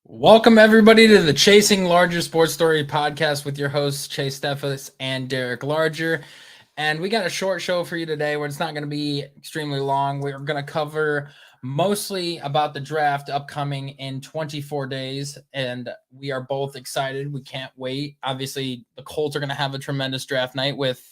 Welcome, everybody, to the Chasing Larger Sports Story podcast with your hosts, Chase Steffes and Derek Larger. And we got a short show for you today where it's not going to be extremely long. We're going to cover mostly about the draft upcoming in 24 days. And we are both excited. We can't wait. Obviously, the Colts are going to have a tremendous draft night with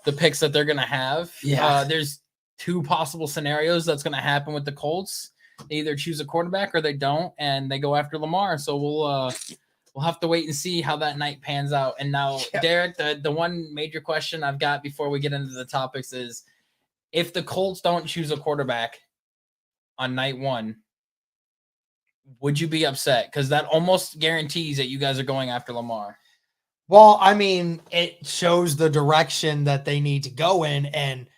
the picks that they're going to have. Yeah. There's two possible scenarios that's going to happen with the Colts. They either choose a quarterback or they don't, and they go after Lamar. So we'll have to wait and see how that night pans out. And now, Derek, the one major question I've got before we get into the topics is, if the Colts don't choose a quarterback on night one, would you be upset? Because that almost guarantees that you guys are going after Lamar. Well, I mean, it shows the direction that they need to go in. And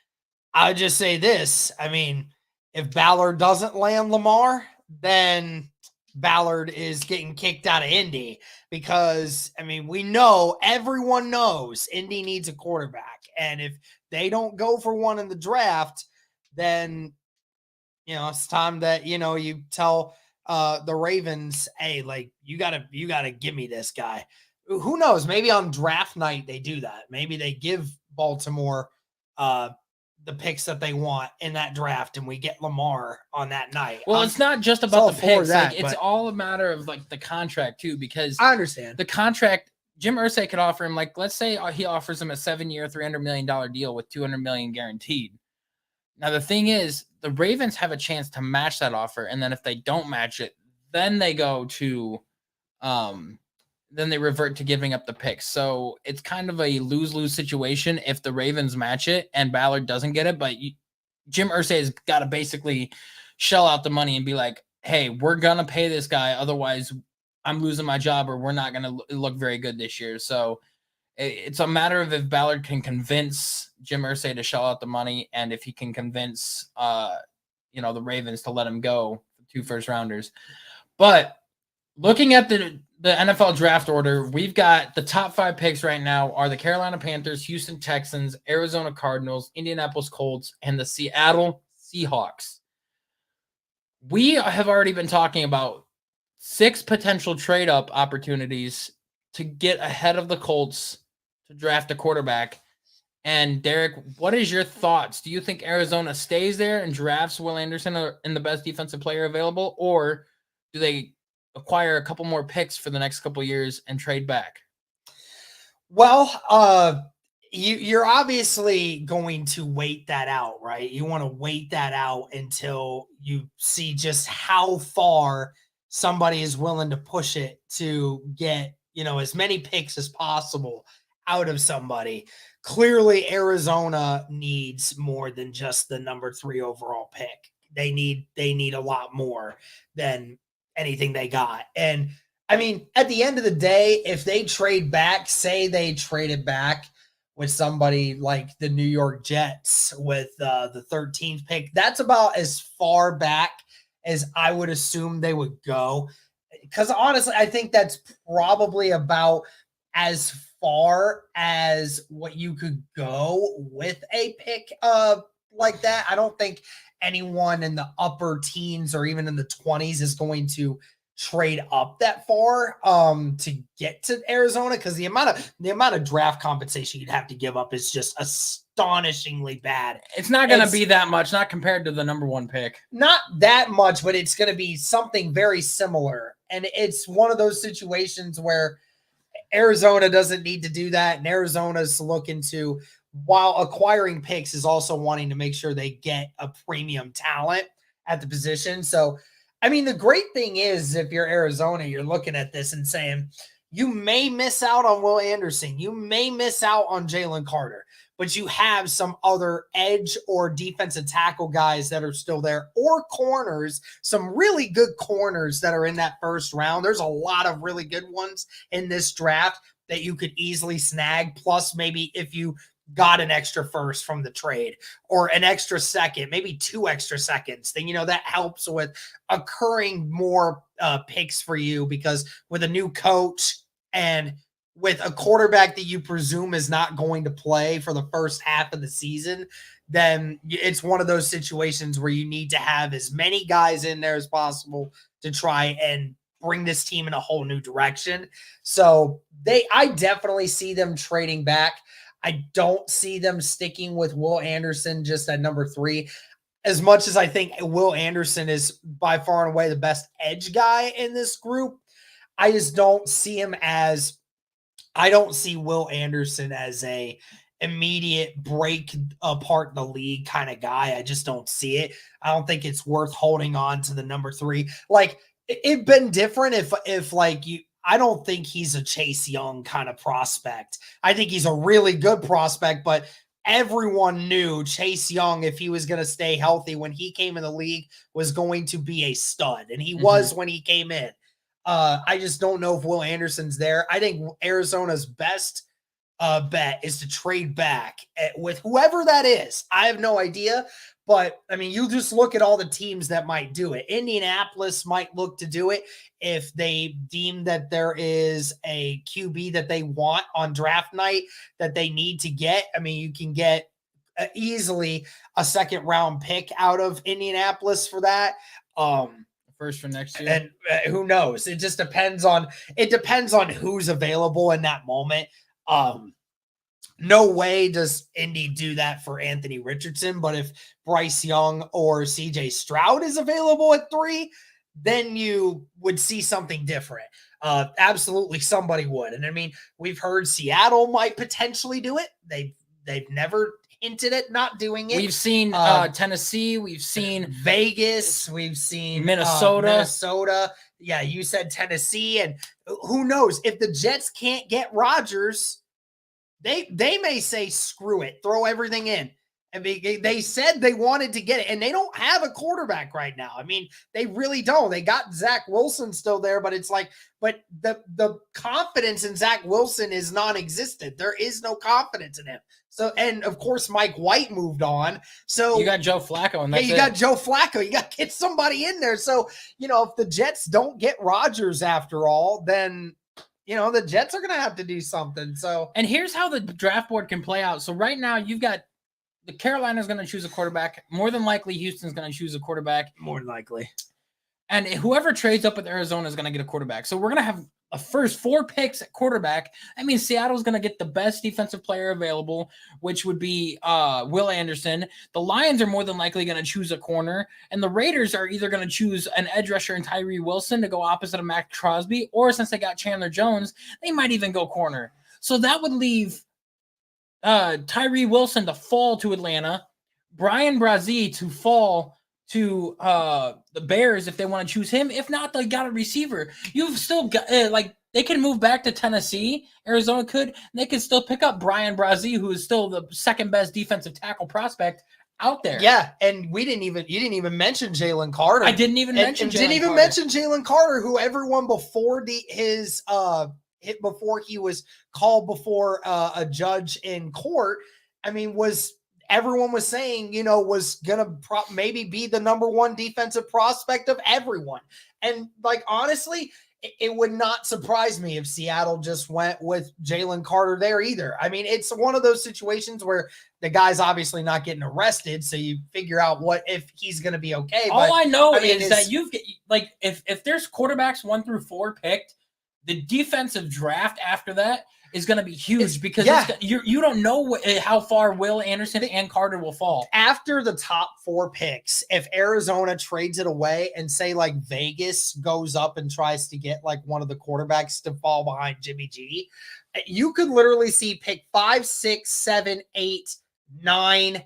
I would just say this. I mean, if Ballard doesn't land Lamar, then Ballard is getting kicked out of Indy because, I mean, everyone knows Indy needs a quarterback. And if they don't go for one in the draft, then, it's time that, you tell the Ravens, hey, like, you gotta give me this guy. Who knows? Maybe on draft night they do that. Maybe they give Baltimore the picks that they want in that draft, and we get Lamar on that night. Well, it's not just about the picks. It's all a matter of like the contract too, because I understand the contract. Jim Irsay could offer him, like, let's say he offers him a 7-year, $300 million deal with $200 million guaranteed. Now the thing is, the Ravens have a chance to match that offer, and then if they don't match it, then they go to, then they revert to giving up the picks. So it's kind of a lose-lose situation if the Ravens match it and Ballard doesn't get it. But Jim Irsay has got to basically shell out the money and be like, hey, we're going to pay this guy. Otherwise, I'm losing my job, or we're not going to look very good this year. So it's a matter of if Ballard can convince Jim Irsay to shell out the money, and if he can convince, the Ravens to let him go for 2 first-rounders. But looking at the NFL draft order, we've got the top 5 picks right now are the Carolina Panthers, Houston Texans, Arizona Cardinals, Indianapolis Colts, and the Seattle Seahawks. We have already been talking about 6 potential trade-up opportunities to get ahead of the Colts to draft a quarterback. And Derek, what is your thoughts? Do you think Arizona stays there and drafts Will Anderson in the best defensive player available, or do they acquire a couple more picks for the next couple of years and trade back? Well, you're obviously going to wait that out, right? You want to wait that out until you see just how far somebody is willing to push it to get, as many picks as possible out of somebody. Clearly, Arizona needs more than just the number 3 overall pick. They need a lot more than anything they got. And I mean, at the end of the day, if they trade back, say they traded back with somebody like the New York Jets with the 13th pick, that's about as far back as I would assume they would go. Because honestly, I think that's probably about as far as what you could go with a pick like that. I don't think anyone in the upper teens or even in the 20s is going to trade up that far to get to Arizona, because the amount of draft compensation you'd have to give up is just astonishingly bad. It's not going to be that much, not compared to the number 1 pick. Not that much, but it's going to be something very similar. And it's one of those situations where Arizona doesn't need to do that, and Arizona's looking to, while acquiring picks, is also wanting to make sure they get a premium talent at the position. So, I mean, the great thing is, if you're Arizona, you're looking at this and saying, you may miss out on Will Anderson. You may miss out on Jalen Carter, but you have some other edge or defensive tackle guys that are still there, or corners, some really good corners that are in that first round. There's a lot of really good ones in this draft that you could easily snag. Plus, maybe if you got an extra first from the trade or an extra second, maybe 2 extra seconds, then, that helps with occurring more picks for you, because with a new coach and with a quarterback that you presume is not going to play for the first half of the season, then it's one of those situations where you need to have as many guys in there as possible to try and bring this team in a whole new direction. So I definitely see them trading back. I don't see them sticking with Will Anderson just at number 3. As much as I think Will Anderson is by far and away the best edge guy in this group, I just don't see him as, I don't see Will Anderson as a immediate break apart the league kind of guy. I just don't see it. I don't think it's worth holding on to the number 3. Like, it'd been different if like you, I don't think he's a Chase Young kind of prospect. I think he's a really good prospect, but everyone knew Chase Young, if he was going to stay healthy when he came in the league, was going to be a stud. And he was when he came in. I just don't know if Will Anderson's there. I think Arizona's best bet is to trade back with whoever that is. I have no idea. But, I mean, you just look at all the teams that might do it. Indianapolis might look to do it if they deem that there is a QB that they want on draft night that they need to get. I mean, you can get easily a second-round pick out of Indianapolis for that. First for next year. And who knows? It just depends on who's available in that moment. No way does Indy do that for Anthony Richardson, but if Bryce Young or CJ Stroud is available at 3, then you would see something different. Absolutely somebody would. And I mean, we've heard Seattle might potentially do it. They've never hinted at not doing it. We've seen Tennessee, we've seen Vegas, we've seen Minnesota. Yeah, you said Tennessee, and who knows if the Jets can't get Rodgers, they may say, screw it, throw everything in. I mean, they said they wanted to get it, and they don't have a quarterback right now. I mean, they really don't. They got Zach Wilson still there, but it's like, but the confidence in Zach Wilson is non-existent. There is no confidence in him. So, and of course, Mike White moved on. So you got Joe Flacco, and that's you got Joe Flacco. You got to get somebody in there. So, if the Jets don't get Rodgers after all, then the Jets are going to have to do something. So, and here's how the draft board can play out. So right now you've got the Carolina's going to choose a quarterback. More than likely, Houston's going to choose a quarterback. More than likely. And whoever trades up with Arizona is going to get a quarterback. So we're going to have a first 4 picks at quarterback. That means Seattle's going to get the best defensive player available, which would be Will Anderson. The Lions are more than likely going to choose a corner. And the Raiders are either going to choose an edge rusher in Tyree Wilson to go opposite of Max Crosby, or since they got Chandler Jones, they might even go corner. So that would leave Tyree Wilson to fall to Atlanta, Brian Brazee to fall to the Bears if they want to choose him. If not, they got a receiver. You've still got they can move back to Tennessee. Arizona could. And they could still pick up Brian Brazee, who is still the second best defensive tackle prospect out there. Yeah, and you didn't even mention Jalen Carter. I didn't even mention. mention Jalen Carter, who everyone before before he was called before a judge in court. I mean, everyone was saying, was going to maybe be the number 1 defensive prospect of everyone. And honestly, it would not surprise me if Seattle just went with Jalen Carter there either. I mean, it's one of those situations where the guy's obviously not getting arrested. So you figure out if he's going to be okay. All I know is that if there's quarterbacks 1 through 4 picked, the defensive draft after that is going to be huge because you don't know how far Will Anderson and Carter will fall. After the top 4 picks, if Arizona trades it away and say Vegas goes up and tries to get one of the quarterbacks to fall behind Jimmy G, you could literally see pick 5, 6, 7, 8, 9,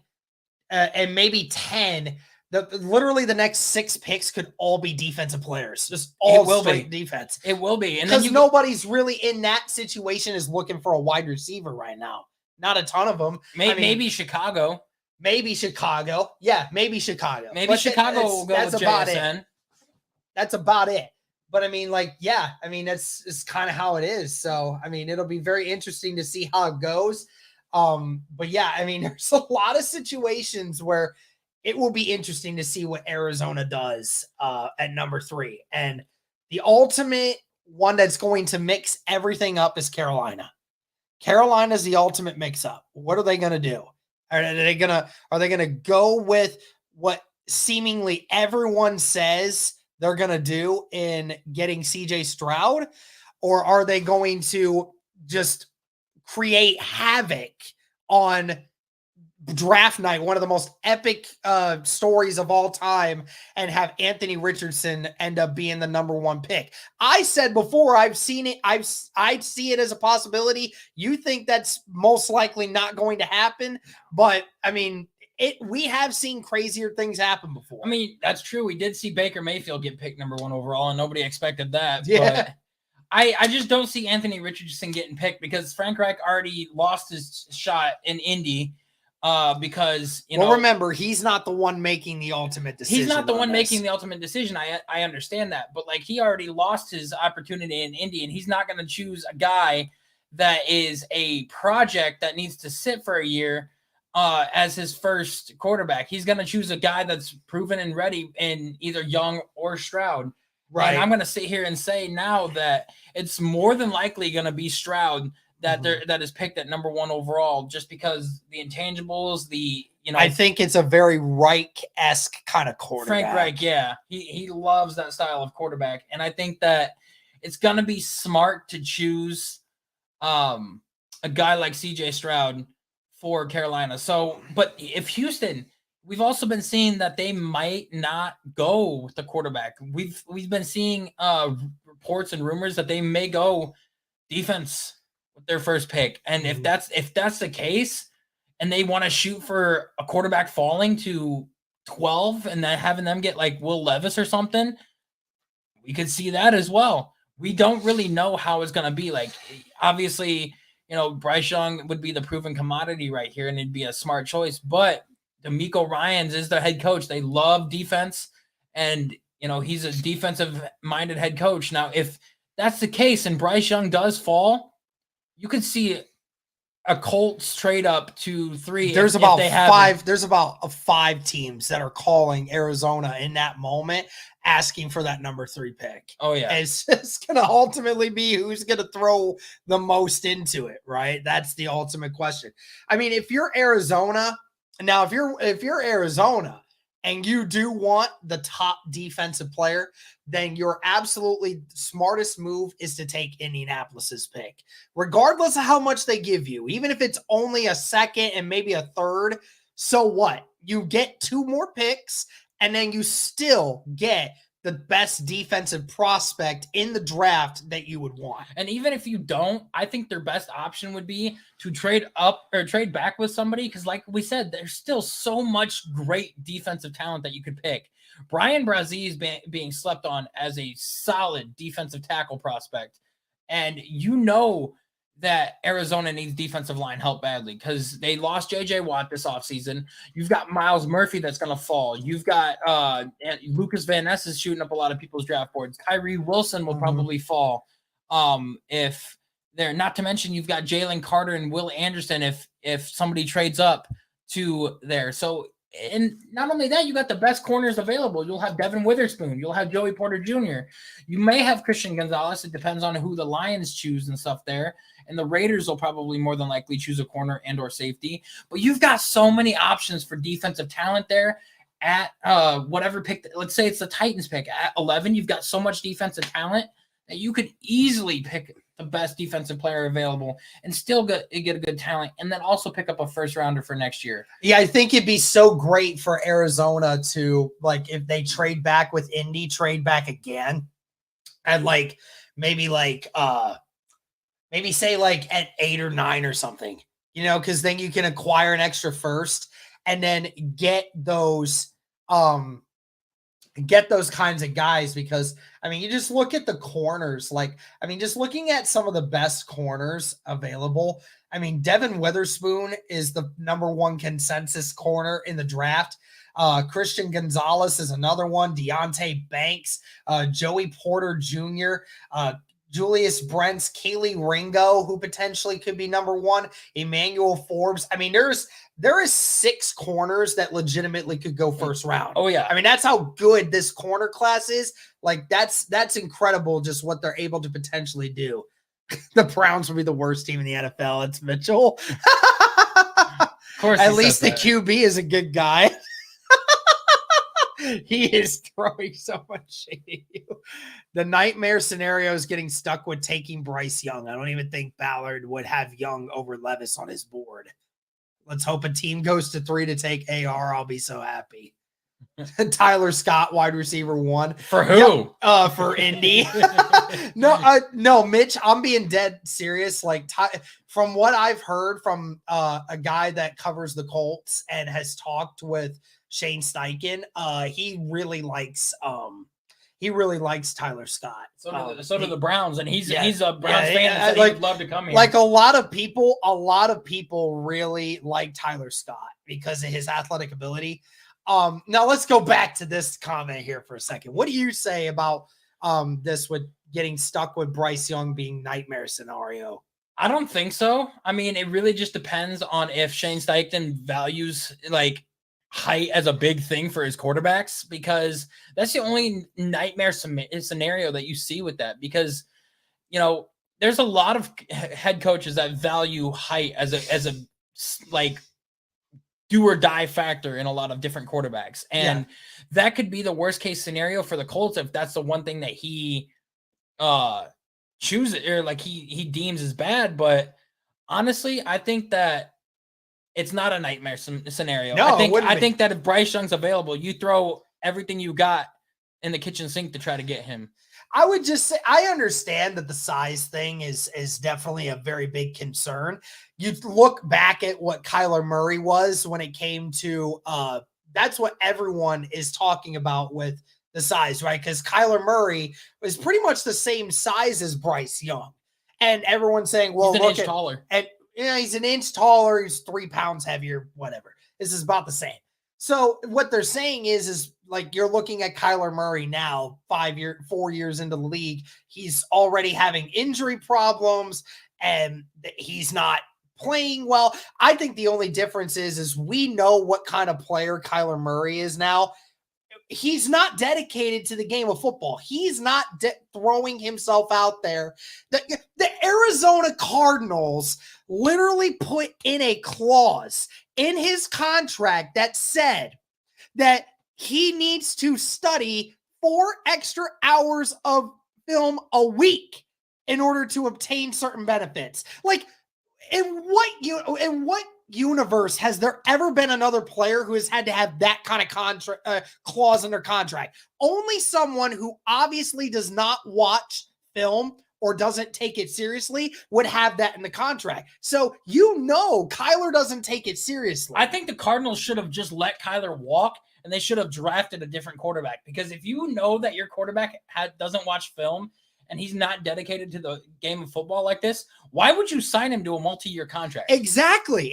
and maybe 10. Literally the next 6 picks could all be defensive players. Just all straight defense. It will be. And because nobody's really in that situation is looking for a wide receiver right now. Not a ton of them. Maybe Chicago. Maybe Chicago. Yeah, maybe Chicago. Maybe Chicago will go with JSN. That's about it. But I mean, that's kind of how it is. So, I mean, it'll be very interesting to see how it goes. But yeah, I mean, there's a lot of situations where it will be interesting to see what Arizona does at number 3. And the ultimate one that's going to mix everything up is Carolina. Carolina's the ultimate mix-up. What are they going to do? Are they going to go with what seemingly everyone says they're going to do in getting CJ Stroud, or are they going to just create havoc on draft night, one of the most epic stories of all time, and have Anthony Richardson end up being the number 1 pick? I said before, I've seen it. I see it as a possibility. You think that's most likely not going to happen, but I mean, we have seen crazier things happen before. I mean, that's true. We did see Baker Mayfield get picked number 1 overall, and nobody expected that. Yeah. But I just don't see Anthony Richardson getting picked because Frank Reich already lost his shot in Indy. Because remember, he's not the one making the ultimate decision. He's not the one making the ultimate decision. I understand that, but like, he already lost his opportunity in Indy, and he's not going to choose a guy that is a project that needs to sit for a year as his first quarterback. He's going to choose a guy that's proven and ready in either Young or Stroud. Right. And I'm going to sit here and say now that it's more than likely going to be Stroud that that is picked at number 1 overall, just because the intangibles, I think it's a very Reich-esque kind of quarterback. Frank Reich, yeah. He loves that style of quarterback. And I think that it's gonna be smart to choose a guy like CJ Stroud for Carolina. So, but if Houston, we've also been seeing that they might not go with the quarterback. We've been seeing reports and rumors that they may go defense with their first pick. And if that's the case, and they want to shoot for a quarterback falling to 12 and then having them get like Will Levis or something, we could see that as well. We don't really know how it's going to be. Like, obviously, Bryce Young would be the proven commodity right here, and it'd be a smart choice. But DeMeco Ryans is the head coach. They love defense, and he's a defensive-minded head coach. Now, if that's the case and Bryce Young does fall, you could see a Colts trade up to 3. There's about 5. There's about 5 teams that are calling Arizona in that moment, asking for that number 3 pick. Oh yeah, it's going to ultimately be who's going to throw the most into it, right? That's the ultimate question. I mean, if you're Arizona now, if you're Arizona and you do want the top defensive player, then your absolutely smartest move is to take Indianapolis's pick, regardless of how much they give you, even if it's only a second and maybe a third. So what? You get 2 more picks, and then you still get the best defensive prospect in the draft that you would want. And even if you don't, I think their best option would be to trade up or trade back with somebody, because like we said, there's still so much great defensive talent that you could pick. Brian Brazee is being slept on as a solid defensive tackle prospect. And that Arizona needs defensive line help badly because they lost J.J. Watt this offseason. You've got Miles Murphy that's going to fall. You've got Lucas Van Ness is shooting up a lot of people's draft boards. Kyrie Wilson will probably fall if they're – not to mention you've got Jalen Carter and Will Anderson if somebody trades up to there. So, and not only that, you got the best corners available. You'll have Devin Witherspoon. You'll have Joey Porter Jr. You may have Christian Gonzalez. It depends on who the Lions choose and stuff there. And the Raiders will probably more than likely choose a corner and or safety. But you've got so many options for defensive talent there at whatever pick. Let's say it's the Titans pick. At 11, you've got so much defensive talent that you could easily pick the best defensive player available and still get a good talent, and then also pick up a first rounder for next year. Yeah, I think it'd be so great for Arizona to, like, if they trade back with Indy, trade back again, and maybe say like at 8 or 9 or something, because then you can acquire an extra first and then get those kinds of guys. Because I mean, you just look at the corners, just looking at some of the best corners available. I mean, Devin Witherspoon is the number 1 consensus corner in the draft. Christian Gonzalez is another one. Deonte Banks, Joey Porter Jr., Julius Brents, Kelee Ringo, who potentially could be number 1, Emmanuel Forbes. I mean, there is 6 corners that legitimately could go first round. Oh yeah. I mean, that's how good this corner class is. Like, that's incredible, just what they're able to potentially do. The Browns will be the worst team in the NFL. It's Mitchell. Of course. At least the QB is a good guy. He is throwing so much shade at you. The nightmare scenario is getting stuck with taking Bryce Young. I don't even think Ballard would have Young over Levis on his board. Let's hope a team goes to 3 to take AR. I'll be so happy. Tyler Scott, wide receiver 1. For who? For Indy. No, Mitch, I'm being dead serious. Like, from what I've heard from a guy that covers the Colts and has talked with Shane Steichen, he really likes Tyler Scott. So do the Browns, and he's a Browns fan. Yeah, He would love to come here. Like a lot of people really like Tyler Scott because of his athletic ability. Now let's go back to this comment here for a second. What do you say about this with getting stuck with Bryce Young being nightmare scenario? I don't think so. I mean, it really just depends on if Shane Steichen values like height as a big thing for his quarterbacks, because that's the only nightmare scenario that you see with that. Because, you know, there's a lot of head coaches that value height as a like do or die factor in a lot of different quarterbacks. And that could be the worst case scenario for the Colts if that's the one thing that he chooses or like he deems as bad. But honestly, I think that it's not a nightmare scenario. No, I think that if Bryce Young's available, you throw everything you got in the kitchen sink to try to get him. I would just say I understand that the size thing is definitely a very big concern. You look back at what Kyler Murray was when it came to that's what everyone is talking about with the size, right? Because Kyler Murray was pretty much the same size as Bryce Young. And everyone's saying, well, he's an inch taller. And he's an inch taller, he's 3 pounds heavier, whatever. This is about the same. So what they're saying is like you're looking at Kyler Murray now, 4 years into the league. He's already having injury problems and he's not playing well. I think the only difference is we know what kind of player Kyler Murray is now. He's not dedicated to the game of football. He's not throwing himself out there. The Arizona Cardinals literally put in a clause in his contract that said that he needs to study 4 extra hours of film a week in order to obtain certain benefits. Like, in what universe has there ever been another player who has had to have that kind of contract clause in their contract? Only someone who obviously does not watch film or doesn't take it seriously would have that in the contract. So, Kyler doesn't take it seriously. I think the Cardinals should have just let Kyler walk, and they should have drafted a different quarterback, because if you know that your quarterback doesn't watch film and he's not dedicated to the game of football like this, why would you sign him to a multi-year contract? Exactly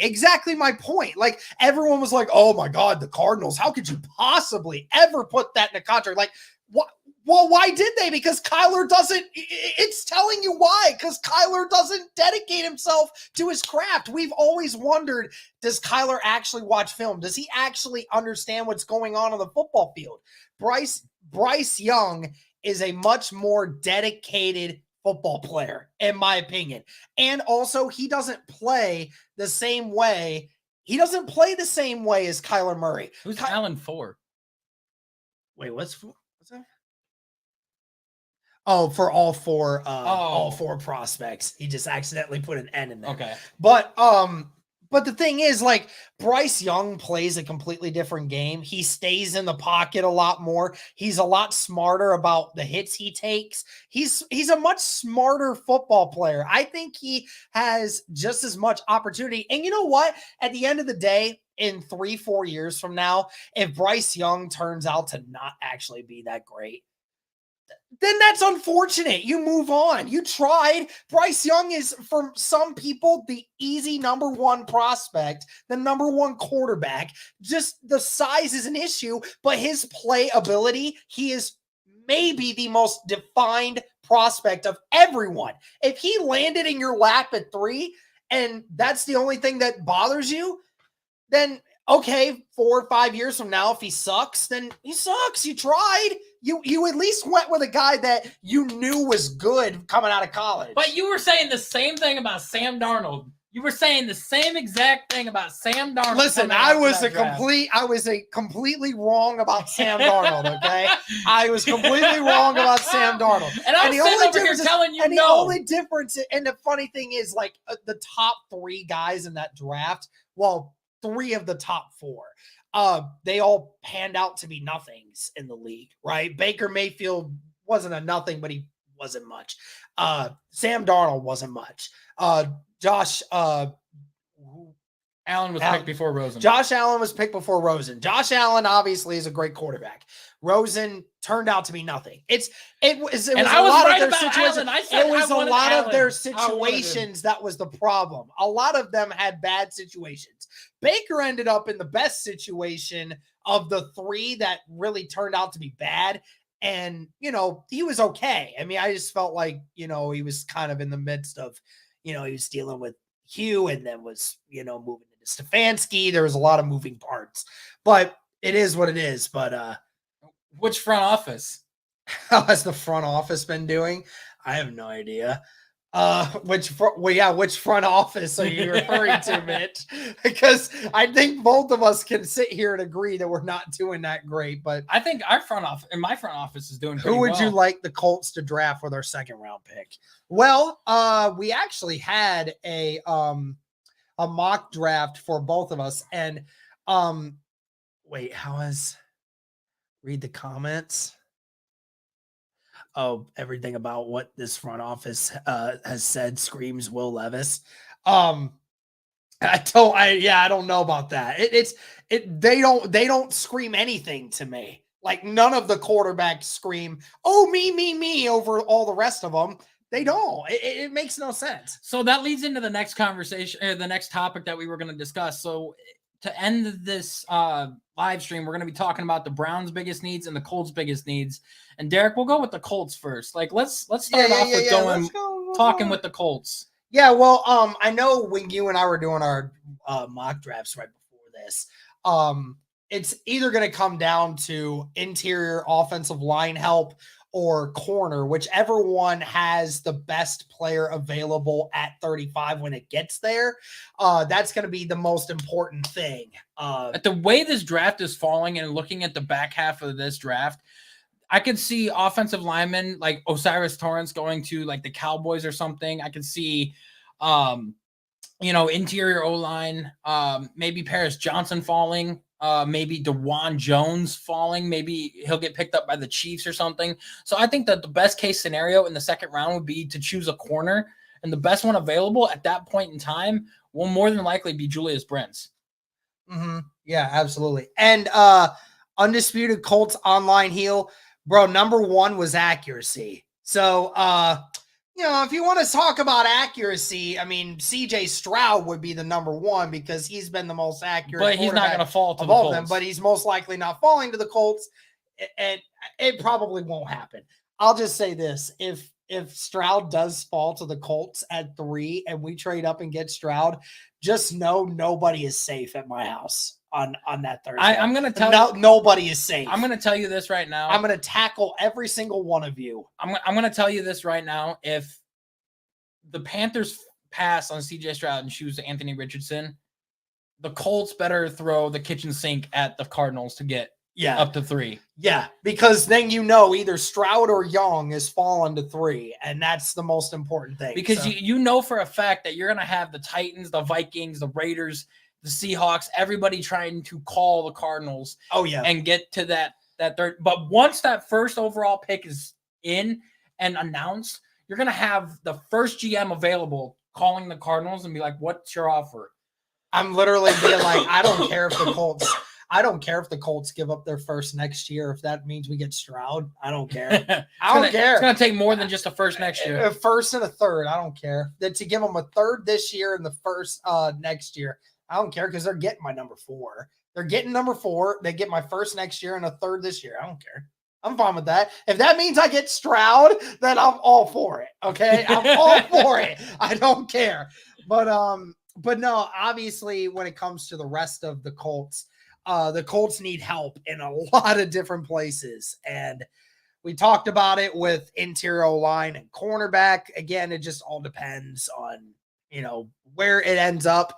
my point. Like, everyone was like, oh my God, the Cardinals, how could you possibly ever put that in a contract? Like, what? Well, why did they? Because Kyler doesn't, it's telling you why, because Kyler doesn't dedicate himself to his craft. We've always wondered, does Kyler actually watch film? Does he actually understand what's going on the football field? Bryce Young is a much more dedicated football player, in my opinion. And also, he doesn't play the same way. He doesn't play the same way as Kyler Murray. Who's Allen for? Wait, what's that? Oh, for all four prospects. He just accidentally put an N in there. Okay. But the thing is, like, Bryce Young plays a completely different game. He stays in the pocket a lot more. He's a lot smarter about the hits he takes. He's a much smarter football player. I think he has just as much opportunity. And you know what? At the end of the day, in 3-4 years from now, if Bryce Young turns out to not actually be that great, then that's unfortunate. You move on. You tried. Bryce Young is, for some people, the easy number 1 prospect, the number 1 quarterback. Just the size is an issue, but his play ability, he is maybe the most defined prospect of everyone. If he landed in your lap at 3 and that's the only thing that bothers you, then okay, 4 or 5 years from now, if he sucks, then he sucks. You tried. You at least went with a guy that you knew was good coming out of college. But you were saying the same thing about Sam Darnold. You were saying the same exact thing about Sam Darnold. Listen, I was completely wrong about Sam Darnold, okay? I was completely wrong about Sam Darnold. And I'm sitting over here telling you the only difference, and the funny thing is, like, the top 3 guys in that draft, well, 3 of the top 4, they all panned out to be nothings in the league, right? Baker Mayfield wasn't a nothing, but he wasn't much. Sam Darnold wasn't much. Josh Allen was picked before Rosen. Josh Allen was picked before Rosen. Josh Allen obviously is a great quarterback. Rosen turned out to be nothing. It was a lot of their situations. It was a lot of their situations that was the problem. A lot of them had bad situations. Baker ended up in the best situation of the 3 that really turned out to be bad. And, he was okay. I mean, I just felt like, he was kind of in the midst of, he was dealing with Hugh and then was, moving into Stefanski. There was a lot of moving parts, but it is what it is. But which front office? How has the front office been doing? I have no idea. Which front office are you referring to, Mitch? Because I think both of us can sit here and agree that we're not doing that great. But I think our front office and my front office is doing. Who would you like the Colts to draft with our 2nd round pick? Well, we actually had a mock draft for both of us, and read the comments. Oh, everything about what this front office has said screams Will Levis. I don't know about that. They don't scream anything to me. Like, none of the quarterbacks scream, "Oh, me," over all the rest of them. They don't. It makes no sense. So that leads into the next conversation, or the next topic that we were going to discuss. So to end this live stream, we're going to be talking about the Browns' biggest needs and the Colts' biggest needs. And Derek, we'll go with the Colts first. Like, let's start off with talking with the Colts. Yeah, well, I know when you and I were doing our mock drafts right before this, it's either going to come down to interior offensive line help or corner, whichever one has the best player available at 35 when it gets there. That's going to be the most important thing. At the way this draft is falling and looking at the back half of this draft, I could see offensive linemen like Osiris Torrance going to like the Cowboys or something. I could see, interior O-line, maybe Paris Johnson falling. Maybe DeJuan Jones falling. Maybe he'll get picked up by the Chiefs or something. So I think that the best case scenario in the 2nd round would be to choose a corner, and the best one available at that point in time will more than likely be Julius Brents. Mm-hmm. Yeah, absolutely. And undisputed Colts online heel, bro. Number 1 was accuracy. So if you want to talk about accuracy, I mean, CJ Stroud would be the number 1 because he's been the most accurate. But he's not going to fall to the Colts. All of them, but he's most likely not falling to the Colts, and it probably won't happen. I'll just say this: if Stroud does fall to the Colts at 3 and we trade up and get Stroud, just know nobody is safe at my house on that Thursday. I'm going to tell you, nobody is safe. I'm going to tell you this right now. I'm going to tackle every single one of you. I'm going to tell you this right now. If the Panthers pass on CJ Stroud and choose Anthony Richardson, the Colts better throw the kitchen sink at the Cardinals to get up to 3. Yeah, because then either Stroud or Young is fallen to 3, and that's the most important thing. Because you know for a fact that you're going to have the Titans, the Vikings, the Raiders, the Seahawks, everybody trying to call the Cardinals. Oh, yeah. And get to that third. But once that first overall pick is in and announced, you're going to have the first GM available calling the Cardinals and be like, "What's your offer?" I'm literally being like, I don't care if the Colts give up their first next year. If that means we get Stroud, I don't care. I don't care. It's going to take more than just a first next year. A first and a third. I don't care. Then to give them a third this year and the first next year, I don't care because they're getting my number 4. They're getting number 4. They get my first next year and a third this year. I don't care. I'm fine with that. If that means I get Stroud, then I'm all for it. Okay. I'm all for it. I don't care. But no, obviously when it comes to the rest of the Colts need help in a lot of different places. And we talked about it with interior line and cornerback. Again, it just all depends on where it ends up,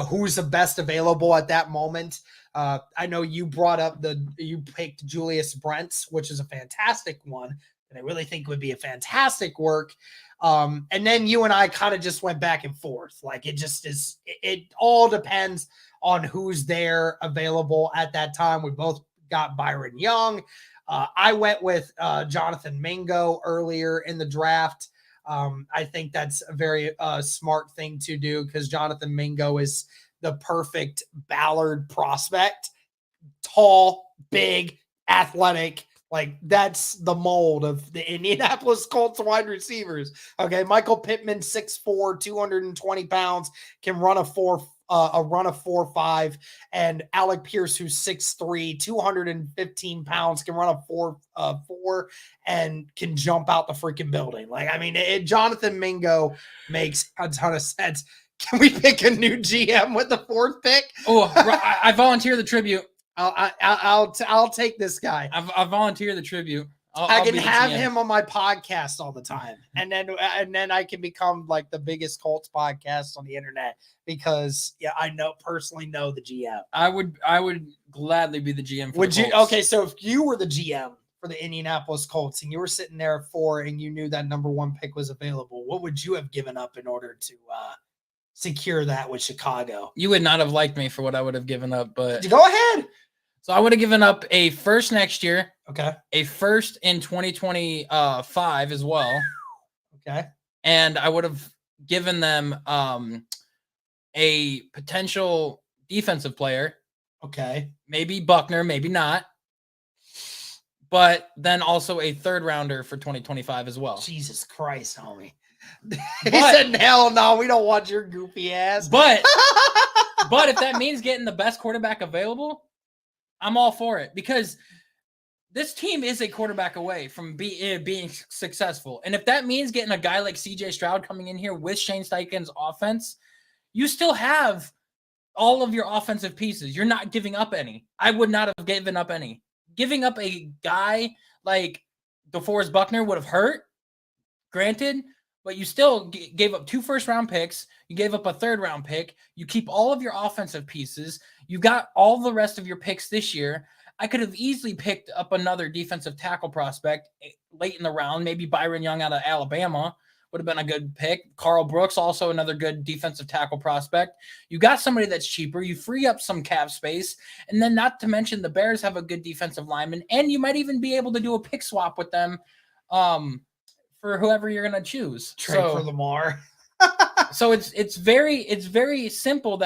who's the best available at that moment. I know you brought up you picked Julius Brents, which is a fantastic one, and I really think would be a fantastic work. And then you and I kind of just went back and forth. Like it just is, it all depends on who's there available at that time. We both got Byron Young. I went with Jonathan Mingo earlier in the draft. I think that's a very smart thing to do because Jonathan Mingo is the perfect Ballard prospect. Tall, big, athletic. Like that's the mold of the Indianapolis Colts wide receivers. Okay, Michael Pittman, 6'4", 220 pounds, can run a 4.5, and Alec Pierce, who's 6'3", 215 pounds, can run a 4.4 and can jump out the freaking building. Like, I mean, Jonathan Mingo makes a ton of sense. Can we pick a new GM with the 4th pick? Oh, I volunteer the tribute. I'll take this guy. I volunteer the tribute. I can have him on my podcast all the time, and then I can become like the biggest Colts podcast on the internet because I personally know the GM. I would gladly be the GM. Would you? Okay, so if you were the GM for the Indianapolis Colts and you were sitting there at 4 and you knew that number 1 pick was available, what would you have given up in order to secure that with Chicago? You would not have liked me for what I would have given up, but go ahead. So I would have given up a first next year. Okay. A first in 2025 as well. Okay. And I would have given them a potential defensive player. Okay. Maybe Buckner, maybe not. But then also a 3rd rounder for 2025 as well. Jesus Christ, homie. He said, hell no, we don't want your goofy ass. But if that means getting the best quarterback available, I'm all for it because this team is a quarterback away from being successful. And if that means getting a guy like CJ Stroud coming in here with Shane Steichen's offense, you still have all of your offensive pieces. You're not giving up any. I would not have given up any. Giving up a guy like DeForest Buckner would have hurt, granted, but you still gave up 2 first-round picks. You gave up a 3rd-round pick. You keep all of your offensive pieces. You got all the rest of your picks this year. I could have easily picked up another defensive tackle prospect late in the round. Maybe Byron Young out of Alabama would have been a good pick. Carl Brooks, also another good defensive tackle prospect. You got somebody that's cheaper. You free up some cap space. And then not to mention the Bears have a good defensive lineman. And you might even be able to do a pick swap with them for whoever you're going to choose. Trade for Lamar. So it's very simple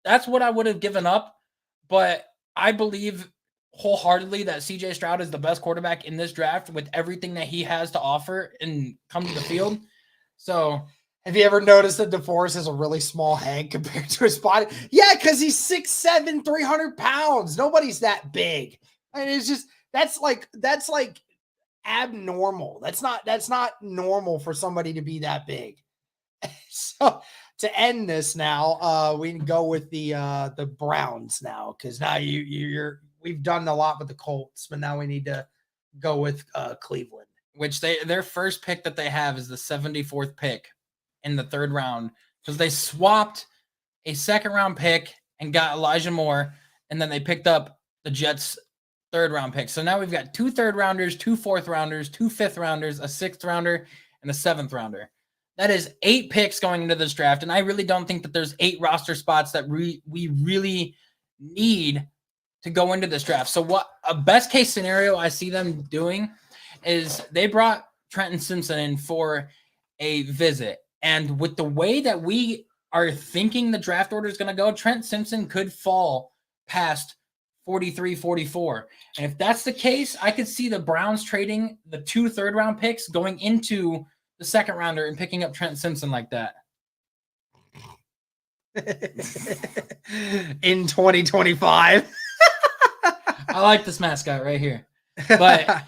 that's what I would have given up. But I believe wholeheartedly that CJ Stroud is the best quarterback in this draft with everything that he has to offer and come to the field. So have you ever noticed that DeForest has a really small head compared to his body? Yeah, because he's 6'7", 300 pounds. Nobody's that big. I mean, it's just that's like abnormal. That's not normal for somebody to be that big. So to end this now, we can go with the Browns now because now we've done a lot with the Colts, but now we need to go with Cleveland, which their first pick that they have is the 74th pick in the 3rd round because they swapped a 2nd-round pick and got Elijah Moore, and then they picked up the Jets' 3rd-round pick. So now we've got 2 3rd-rounders, 2 4th-rounders, 2 5th-rounders, a 6th-rounder, and a 7th-rounder. That is 8 picks going into this draft, and I really don't think that there's 8 roster spots that we really need to go into this draft. So what a best case scenario I see them doing is they brought Trenton Simpson in for a visit. And with the way that we are thinking the draft order is going to go, Trent Simpson could fall past 43, 44. And if that's the case, I could see the Browns trading the 2 3rd-round picks going into the 2nd rounder and picking up Trent Simpson like that. In 2025. I like this mascot right here. But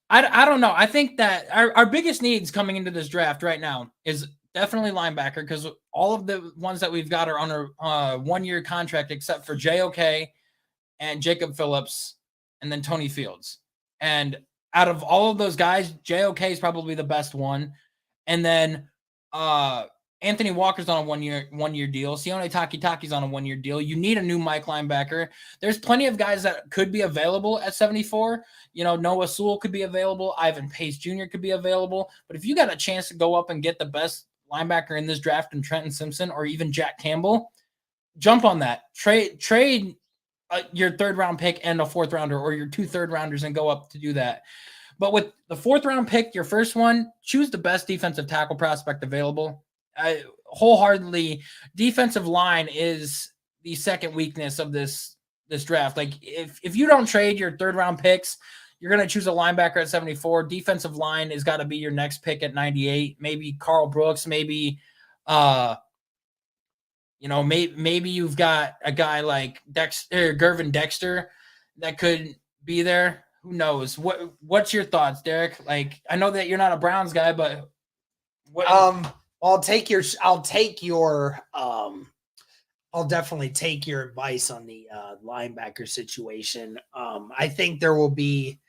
I don't know. I think that our biggest needs coming into this draft right now is definitely linebacker because all of the ones that we've got are on a 1-year contract except for JOK and Jacob Phillips and then Tony Fields. And out of all of those guys, JOK is probably the best one. And then Anthony Walker's on a one-year deal. Sione Takitaki's on a one-year deal. You need a new Mike linebacker. There's plenty of guys that could be available at 74. Noah Sewell could be available. Ivan Pace Jr. could be available. But if you got a chance to go up and get the best linebacker in this draft in Trenton Simpson or even Jack Campbell, jump on that. Trade your third-round pick and a fourth-rounder or your 2 third-rounders and go up to do that. But with the fourth-round pick, your first one, choose the best defensive tackle prospect available. Wholeheartedly, defensive line is the second weakness of this draft. Like if you don't trade your third round picks, you're going to choose a linebacker at 74. Defensive line has got to be your next pick at 98. Maybe Carl Brooks, maybe maybe you've got a guy like Gervin Dexter that could be there. Who knows? What's your thoughts, Derek? Like, I know that you're not a Browns guy, but what I'll definitely take your advice on the linebacker situation. I think there will be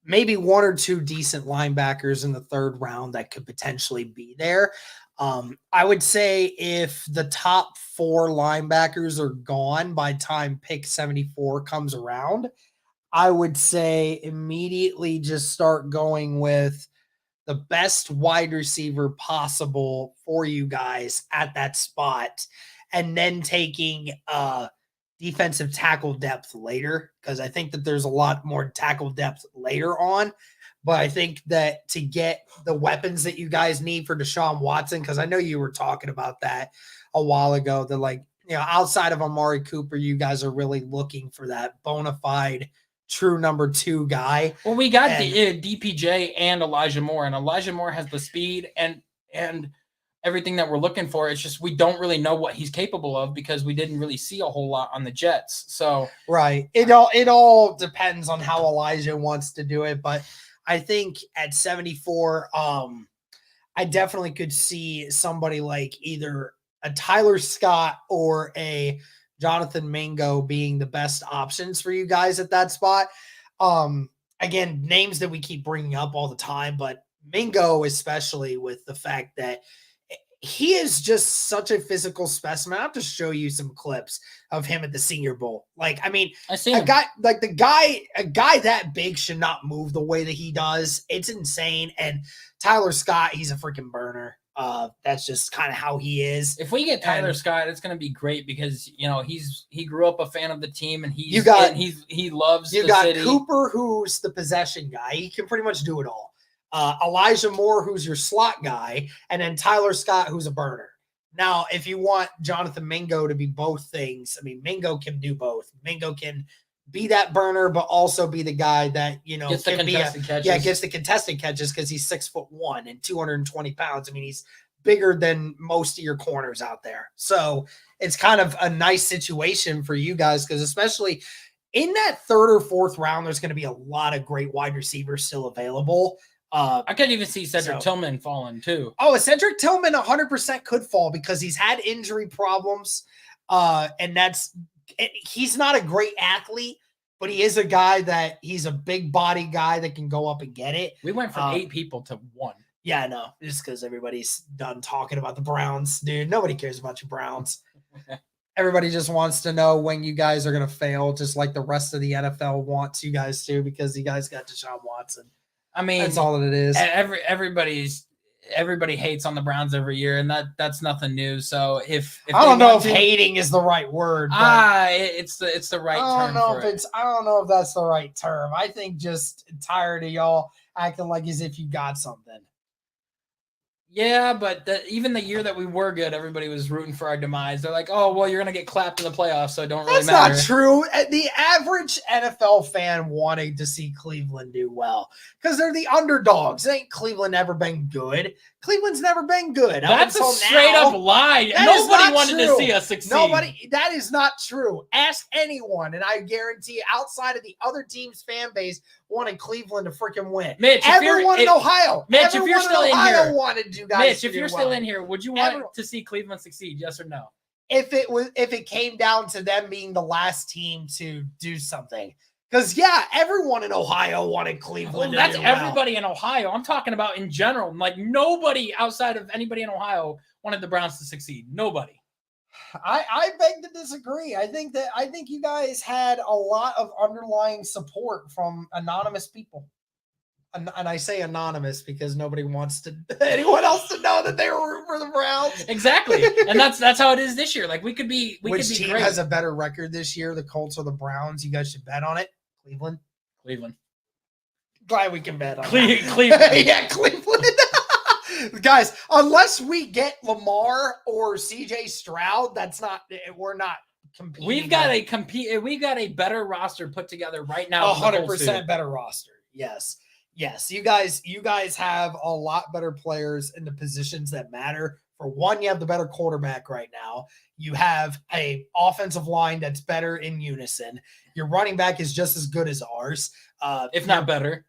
maybe 1 or 2 decent linebackers in the third round that could potentially be there. I would say if the top 4 linebackers are gone by time pick 74 comes around, I would say immediately just start going with the best wide receiver possible for you guys at that spot, and then taking defensive tackle depth later, because I think that there's a lot more tackle depth later on. But I think that to get the weapons that you guys need for Deshaun Watson, because I know you were talking about that a while ago, that outside of Amari Cooper, you guys are really looking for that bona fide true number 2 guy. Well, we got DPJ and Elijah Moore, and Elijah Moore has the speed and everything that we're looking for. It's just we don't really know what he's capable of because we didn't really see a whole lot on the Jets. So right, it all depends on how Elijah wants to do it. But I think at 74, I definitely could see somebody like either a Tyler Scott or a Jonathan Mingo being the best options for you guys at that spot. Again, names that we keep bringing up all the time, but Mingo, especially with the fact that he is just such a physical specimen. I have to show you some clips of him at the Senior Bowl. Like, I mean, I see a guy that big should not move the way that he does. It's insane. And Tyler Scott, he's a freaking burner. That's just kind of how he is. If we get Tyler Scott, it's going to be great because he grew up a fan of the team and he loves. You got city. Cooper, who's the possession guy. He can pretty much do it all. Elijah Moore, who's your slot guy, and then Tyler Scott, who's a burner. Now, if you want Jonathan Mingo to be both things, I mean, Mingo can do both. Mingo can be that burner, but also be the guy that, gets the contested catches because he's 6'1" and 220 pounds. I mean, he's bigger than most of your corners out there. So it's kind of a nice situation for you guys because especially in that third or fourth round, there's going to be a lot of great wide receivers still available. I could even see Cedric Tillman falling too. Oh, Cedric Tillman 100% could fall because he's had injury problems. And he's not a great athlete, but he is a guy that he's a big body guy that can go up and get it. We went from 8 people to 1. Yeah, I know. Just because everybody's done talking about the Browns, dude. Nobody cares about your Browns. Everybody just wants to know when you guys are going to fail, just like the rest of the NFL wants you guys to, because you guys got Deshaun Watson. I mean, that's all that it is. Everybody hates on the Browns every year, and that's nothing new. So if I don't know if hating is the right word. It's the right term. I don't know if that's the right term. I think just tired of y'all acting like as if you got something. Yeah, but even the year that we were good, everybody was rooting for our demise. They're like, "Oh, well, you're gonna get clapped in the playoffs, so it don't really matter." That's not true. The average NFL fan wanted to see Cleveland do well because they're the underdogs. Ain't Cleveland ever been good? Cleveland's never been good. That's a straight up lie. Nobody wanted to see us succeed. That is not true. Ask anyone, and I guarantee outside of the other team's fan base wanted Cleveland to freaking win. Mitch, everyone in Ohio. Mitch, if you're still in here, wanted you guys. Mitch, if you're still in here, would you want to see Cleveland succeed? Yes or no? If it came down to them being the last team to do something, Because yeah, everyone in Ohio wanted Well, Cleveland. that's to do well. everybody in Ohio. I'm talking about in general. Like nobody outside of anybody in Ohio wanted the Browns to succeed. Nobody. I beg to disagree. I think you guys had a lot of underlying support from anonymous people. And I say anonymous because nobody wants to anyone else to know that they were rooting for the Browns. Exactly. And that's how it is this year. Like we could be Which team great. has a better record this year, the Colts or the Browns? You guys should bet on it. Cleveland. Glad we can bet on Cleveland. Yeah, Cleveland. Guys, unless we get Lamar or CJ Stroud, we're not competing. We've got a better roster put together right now. 100% better roster. Yes. You guys have a lot better players in the positions that matter. For one, you have the better quarterback right now. You have a offensive line that's better in unison. Your running back is just as good as ours, if not better.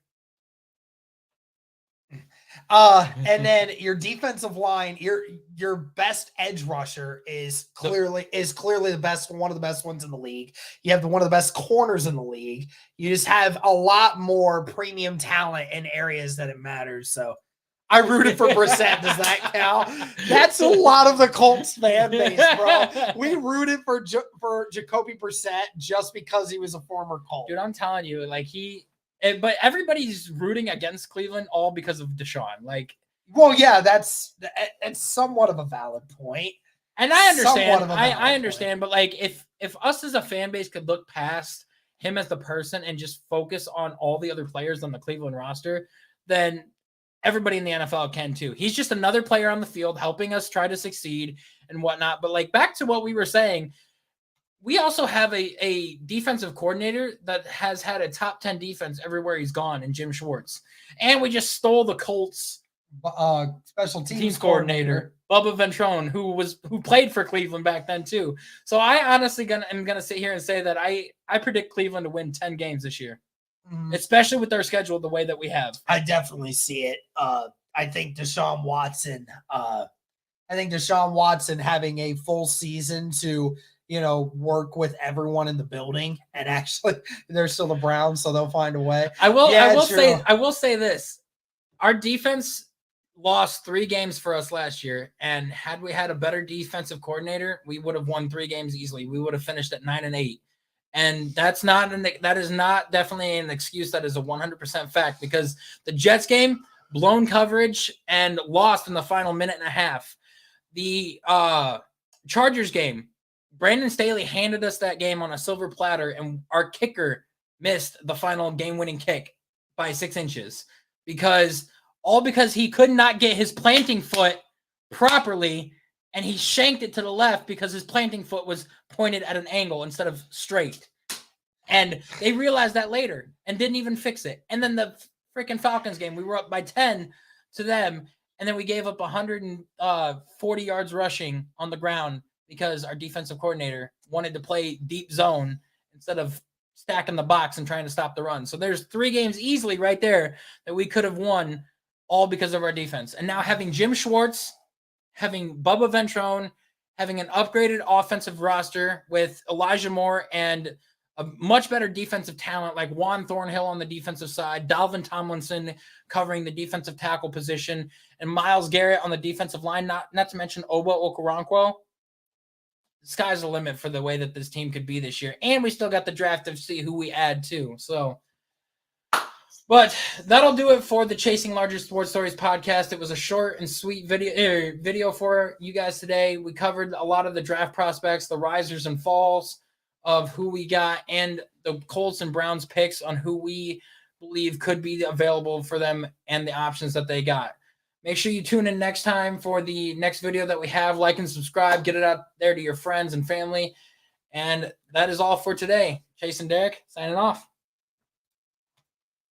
And then your defensive line, your best edge rusher is clearly the best, one of the best ones in the league. You have one of the best corners in the league. You just have a lot more premium talent in areas that it matters. So I rooted for Brissett. Does that count? That's a lot of the Colts fan base, bro. We rooted for Jacoby Brissett just because he was a former Colt. Dude, I'm telling you, like but everybody's rooting against Cleveland all because of Deshaun. Like, well, yeah, that's somewhat of a valid point. And I understand. I understand, but like if us as a fan base could look past him as the person and just focus on all the other players on the Cleveland roster, then everybody in the NFL can too. He's just another player on the field helping us try to succeed and whatnot. But like back to what we were saying, we also have a defensive coordinator that has had a top 10 defense everywhere he's gone in Jim Schwartz. And we just stole the Colts special teams coordinator, Bubba Ventrone, who played for Cleveland back then too. So I honestly am gonna sit here and say that I predict Cleveland to win 10 games this year, especially with their schedule the way that we have. I definitely see it. I think Deshaun Watson having a full season to work with everyone in the building, and actually they're still the Browns, so they'll find a way. I will say this. Our defense lost 3 games for us last year, and had we had a better defensive coordinator, we would have won 3 games easily. We would have finished at 9-8. And that is not definitely an excuse. That is a 100% fact, because the Jets game, blown coverage and lost in the final minute and a half. The Chargers game, Brandon Staley handed us that game on a silver platter, and our kicker missed the final game-winning kick by 6 inches because he could not get his planting foot properly, and he shanked it to the left because his planting foot was pointed at an angle instead of straight. And they realized that later and didn't even fix it. And then the freaking Falcons game, we were up by 10 to them, and then we gave up 140 yards rushing on the ground because our defensive coordinator wanted to play deep zone instead of stacking the box and trying to stop the run. So there's 3 games easily right there that we could have won, all because of our defense. And now having Jim Schwartz, having Bubba Ventrone, having an upgraded offensive roster with Elijah Moore and a much better defensive talent like Juan Thornhill on the defensive side, Dalvin Tomlinson covering the defensive tackle position, and Myles Garrett on the defensive line, not to mention Oba Okoronkwo. The sky's the limit for the way that this team could be this year. And we still got the draft to see who we add too. So, but that'll do it for the Chasing Larger Sports Stories podcast. It was a short and sweet video for you guys today. We covered a lot of the draft prospects, the risers and falls of who we got, and the Colts and Browns picks on who we believe could be available for them and the options that they got. Make sure you tune in next time for the next video that we have. Like and subscribe. Get it out there to your friends and family. And that is all for today. Chase and Derek signing off.